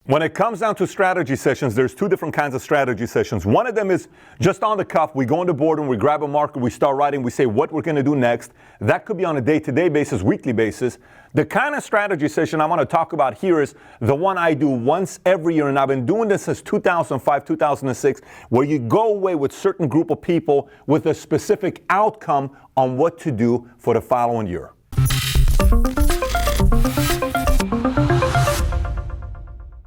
When it comes down to strategy sessions, there's two different kinds of strategy sessions. One of them is just on the cuff. We go on the board and we grab a marker, we start writing, we say what we're going to do next. That could be on a day-to-day basis, weekly basis. The kind of strategy session I want to talk about here is the one I do once every year, and I've been doing this since 2005, 2006, where you go away with a certain group of people with a specific outcome on what to do for the following year.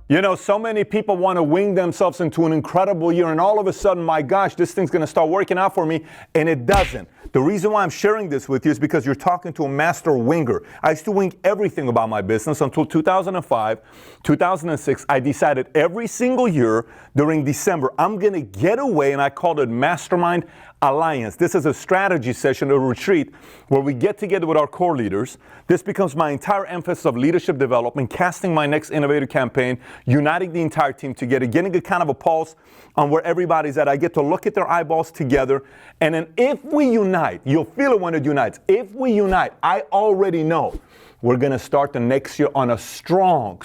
You know, so many people want to wing themselves into an incredible year, and all of a sudden, my gosh, this thing's going to start working out for me, and it doesn't. The reason why I'm sharing this with you is because you're talking to a master winger. I used to wing everything about my business until 2005, 2006. I decided every single year during December, I'm going to get away, and I called it Mastermind Alliance. This is a strategy session, a retreat, where we get together with our core leaders. This becomes my entire emphasis of leadership development, casting my next innovative campaign, uniting the entire team together, getting a kind of a pulse on where everybody's at. I get to look at their eyeballs together. And then if we unite, you'll feel it when it unites. If we unite, I already know we're going to start the next year on a strong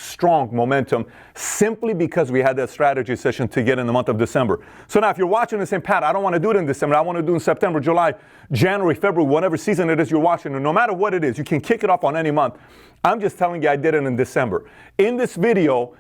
momentum simply because we had that strategy session to get in the month of December. So now if you're watching this saying, Pat, I don't want to do it in December. I want to do it in September, July, January, February, whatever season it is you're watching. And no matter what it is, you can kick it off on any month. I'm just telling you I did it in December. In this video,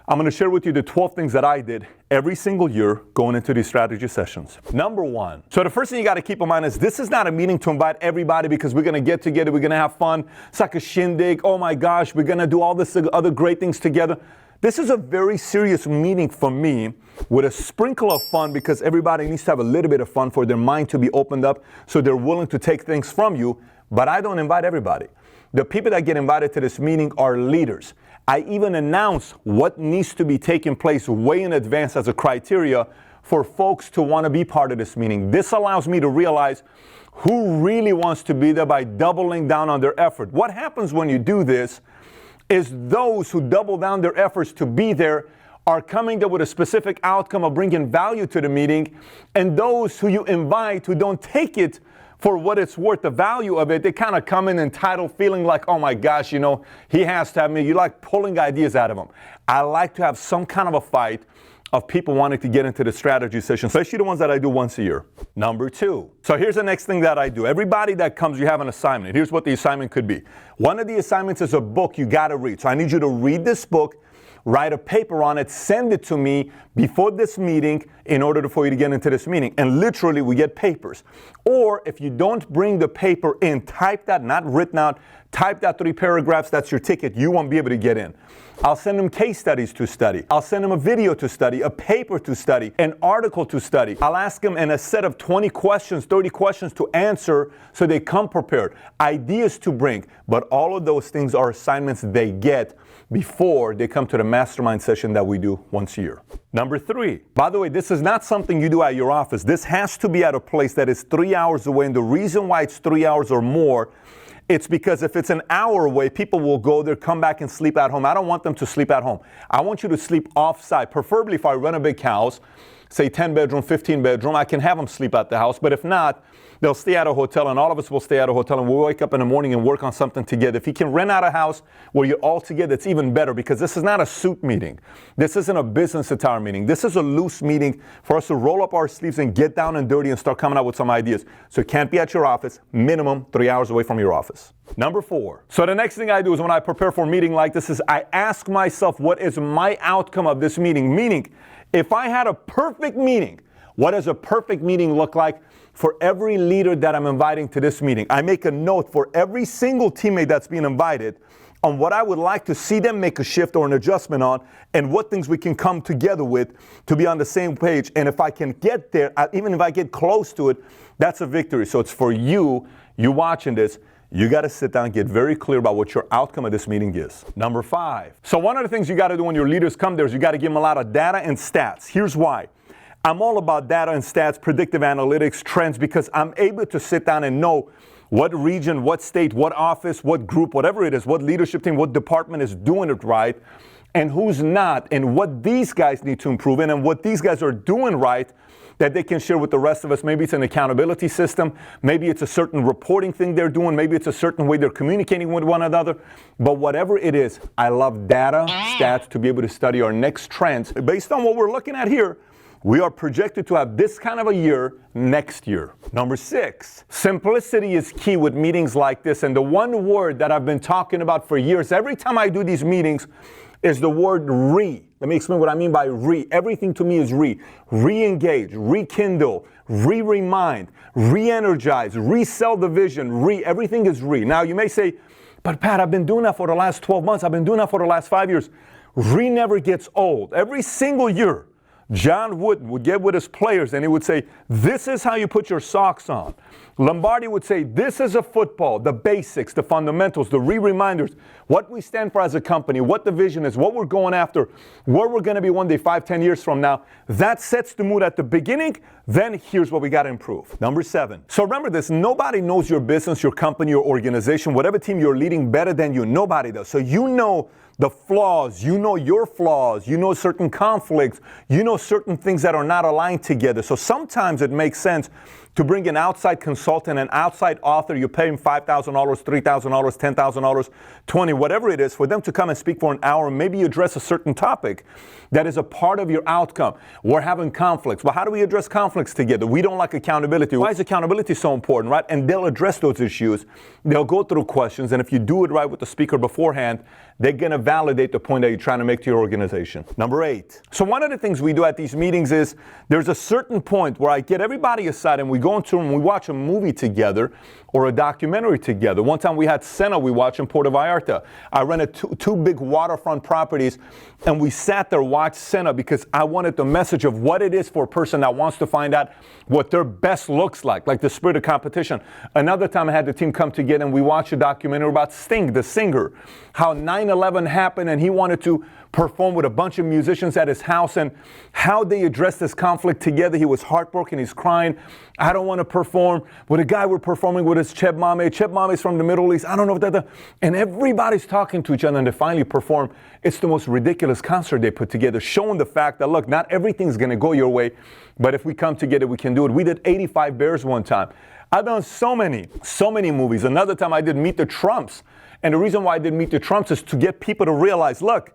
I'm going to share with you the 12 things that I did every single year going into these strategy sessions. Number one. So the first thing you got to keep in mind is this is not a meeting to invite everybody because we're going to get together, we're going to have fun. It's like a shindig. Oh my gosh, we're going to do all this other great things together. This is a very serious meeting for me with a sprinkle of fun because everybody needs to have a little bit of fun for their mind to be opened up so they're willing to take things from you. But I don't invite everybody. The people that get invited to this meeting are leaders. I even announce what needs to be taking place way in advance as a criteria for folks to want to be part of this meeting. This allows me to realize who really wants to be there by doubling down on their effort. What happens when you do this is those who double down their efforts to be there are coming there with a specific outcome of bringing value to the meeting, and those who you invite who don't take it for what it's worth, the value of it, they kind of come in entitled, feeling like, oh my gosh, you know, he has to have me. You like pulling ideas out of him. I like to have some kind of a fight of people wanting to get into the strategy session, especially the ones that I do once a year. Number two. So here's the next thing that I do. Everybody that comes, you have an assignment. Here's what the assignment could be. One of the assignments is a book you got to read. So I need you to read this book, write a paper on it, send it to me before this meeting in order for you to get into this meeting. And literally, we get papers. Or if you don't bring the paper in, type that, not written out, type that 3 paragraphs, that's your ticket. You won't be able to get in. I'll send them case studies to study. I'll send them a video to study, a paper to study, an article to study. I'll ask them in a set of 20 questions, 30 questions to answer so they come prepared. Ideas to bring. But all of those things are assignments they get before they come to the mastermind session that we do once a year. Number three. By the way, this is not something you do at your office. This has to be at a place that is 3 hours away. And the reason why it's 3 hours or more, it's because if it's an hour away, people will go there, come back and sleep at home. I don't want them to sleep at home. I want you to sleep off-site. Preferably if I rent a big house, say 10 bedroom, 15 bedroom, I can have them sleep at the house. But if not, they'll stay at a hotel, and all of us will stay at a hotel, and we'll wake up in the morning and work on something together. If you can rent out a house where you're all together, it's even better, because this is not a suit meeting. This isn't a business attire meeting. This is a loose meeting for us to roll up our sleeves and get down and dirty and start coming out with some ideas. So it can't be at your office, minimum 3 hours away from your office. Number four. So the next thing I do is when I prepare for a meeting like this is I ask myself, what is my outcome of this meeting? Meaning, if I had a perfect meeting, what does a perfect meeting look like for every leader that I'm inviting to this meeting? I make a note for every single teammate that's being invited on what I would like to see them make a shift or an adjustment on, and what things we can come together with to be on the same page. And if I can get there, even if I get close to it, that's a victory. So it's for you watching this. You got to sit down and get very clear about what your outcome of this meeting is. Number five. So one of the things you got to do when your leaders come there is you got to give them a lot of data and stats. Here's why. I'm all about data and stats, predictive analytics, trends, because I'm able to sit down and know what region, what state, what office, what group, whatever it is, what leadership team, what department is doing it right, and who's not, and what these guys need to improve in, and what these guys are doing right, that they can share with the rest of us. Maybe it's an accountability system. Maybe it's a certain reporting thing they're doing. Maybe it's a certain way they're communicating with one another. But whatever it is, I love data, stats, to be able to study our next trends. Based on what we're looking at here, we are projected to have this kind of a year next year. Number 6, simplicity is key with meetings like this. And the one word that I've been talking about for years, every time I do these meetings, is the word re. Let me explain what I mean by re. Everything to me is re. Re-engage, rekindle, re-remind, re-energize, resell the vision, everything is re. Now you may say, but Pat, I've been doing that for the last 12 months. I've been doing that for the last 5 years. Re never gets old. Every single year, John would get with his players and he would say, this is how you put your socks on. Lombardi would say, this is a football, the basics, the fundamentals, the reminders, what we stand for as a company, what the vision is, what we're going after, where we're going to be one day, 5, 10 years from now. That sets the mood at the beginning. Then here's what we got to improve. Number 7. So remember this, nobody knows your business, your company, your organization, whatever team you're leading better than you. Nobody does. So you know the flaws, you know your flaws, you know certain conflicts, you know certain things that are not aligned together. So sometimes it makes sense to bring an outside consultant, an outside author. You pay him $5,000, $3,000, $10,000, $20,000, whatever it is, for them to come and speak for an hour. Maybe you address a certain topic that is a part of your outcome. We're having conflicts. Well, how do we address conflicts together? We don't like accountability. Why is accountability so important, right? And they'll address those issues. They'll go through questions. And if you do it right with the speaker beforehand, they're going to validate the point that you're trying to make to your organization. Number 8. So one of the things we do at these meetings is there's a certain point where I get everybody aside and we go into them, we watch a movie together or a documentary together. One time we had Senna we watched in Puerto Vallarta. I rented two big waterfront properties and we sat there, watched Senna, because I wanted the message of what it is for a person that wants to find out what their best looks like the spirit of competition. Another time I had the team come together and we watched a documentary about Sting, the singer, how 9/11 happened and he wanted to perform with a bunch of musicians at his house and how they addressed this conflict together. He was heartbroken, he's crying. I don't want to perform. With a guy we're performing with is Cheb Mame. Cheb Mame is from the Middle East. I don't know what that. And everybody's talking to each other and they finally perform. It's the most ridiculous concert they put together, showing the fact that, look, not everything's going to go your way, but if we come together, we can do it. We did 85 Bears one time. I've done so many movies. Another time I did Meet the Trumps. And the reason why I did Meet the Trumps is to get people to realize, look,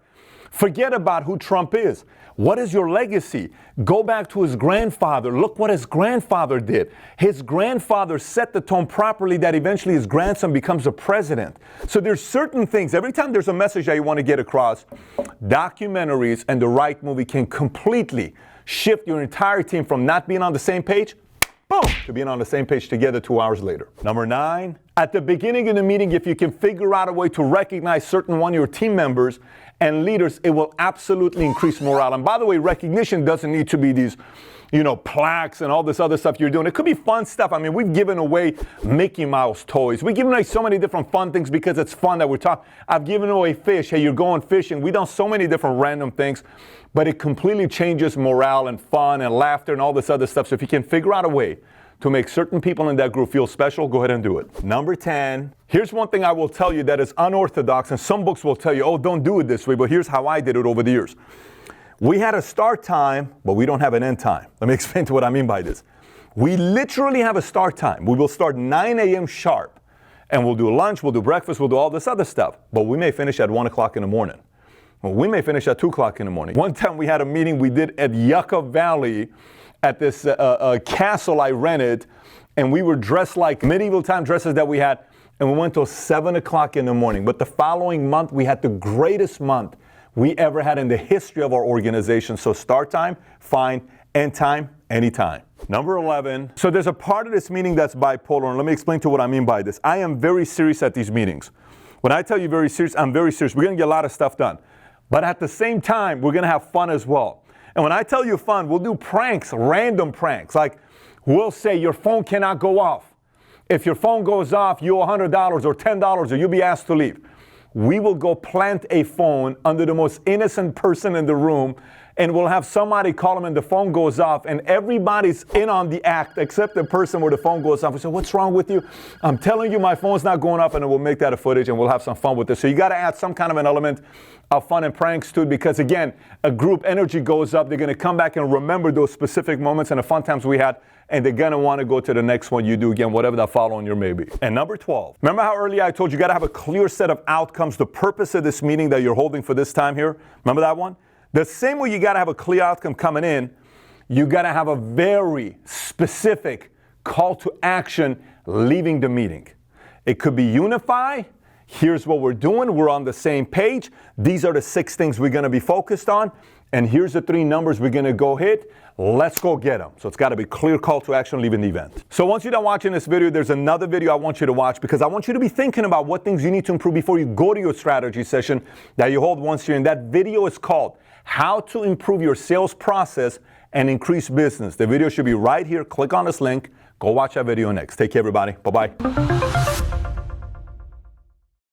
forget about who Trump is. What is your legacy? Go back to his grandfather. Look what his grandfather did. His grandfather set the tone properly that eventually his grandson becomes a president. So there's certain things. Every time there's a message that you want to get across, documentaries and the right movie can completely shift your entire team from not being on the same page, boom, to being on the same page together 2 hours later. Number 9, at the beginning of the meeting, if you can figure out a way to recognize certain one of your team members and leaders, it will absolutely increase morale. And by the way, recognition doesn't need to be these, plaques and all this other stuff you're doing. It could be fun stuff. I mean, we've given away Mickey Mouse toys. We've given away so many different fun things because it's fun that we're talking. I've given away fish. Hey, you're going fishing. We've done so many different random things, but it completely changes morale and fun and laughter and all this other stuff. So if you can figure out a way to make certain people in that group feel special, go ahead and do it. Number 10, here's one thing I will tell you that is unorthodox, and some books will tell you, oh, don't do it this way, but here's how I did it over the years. We had a start time, but we don't have an end time. Let me explain to what I mean by this. We literally have a start time. We will start 9 a.m. sharp, and we'll do lunch, we'll do breakfast, we'll do all this other stuff, but we may finish at 1 o'clock in the morning. Well, we may finish at 2 o'clock in the morning. One time we had a meeting we did at Yucca Valley, at this castle I rented, and we were dressed like medieval time dresses that we had, and we went till 7 o'clock in the morning. But the following month, we had the greatest month we ever had in the history of our organization. So start time, fine. End time, anytime. Number 11. So there's a part of this meeting that's bipolar, and let me explain to what I mean by this. I am very serious at these meetings. When I tell you very serious, I'm very serious. We're going to get a lot of stuff done. But at the same time, we're going to have fun as well. And when I tell you fun, we'll do pranks, random pranks. Like we'll say your phone cannot go off. If your phone goes off, you owe $100 or $10 or you'll be asked to leave. We will go plant a phone under the most innocent person in the room, and we'll have somebody call him and the phone goes off, and everybody's in on the act except the person where the phone goes off. We say, what's wrong with you? I'm telling you my phone's not going off, and we'll make that a footage and we'll have some fun with this. So you got to add some kind of an element of fun and pranks to it, because again, a group energy goes up. They're going to come back and remember those specific moments and the fun times we had, and they're going to want to go to the next one you do again, whatever that following year may be. And number 12, remember how earlier I told you got to have a clear set of outcomes, the purpose of this meeting that you're holding for this time here? Remember that one? The same way you got to have a clear outcome coming in, you got to have a very specific call to action leaving the meeting. It could be unify. Here's what we're doing. We're on the same page. These are the 6 things we're going to be focused on. And here's the 3 numbers we're going to go hit. Let's go get them. So it's got to be clear call to action leaving the event. So once you're done watching this video, there's another video I want you to watch, because I want you to be thinking about what things you need to improve before you go to your strategy session that you hold once a year. And that video is called How to Improve Your Sales Process and Increase Business. The video should be right here. Click on this link. Go watch that video next. Take care, everybody. Bye-bye.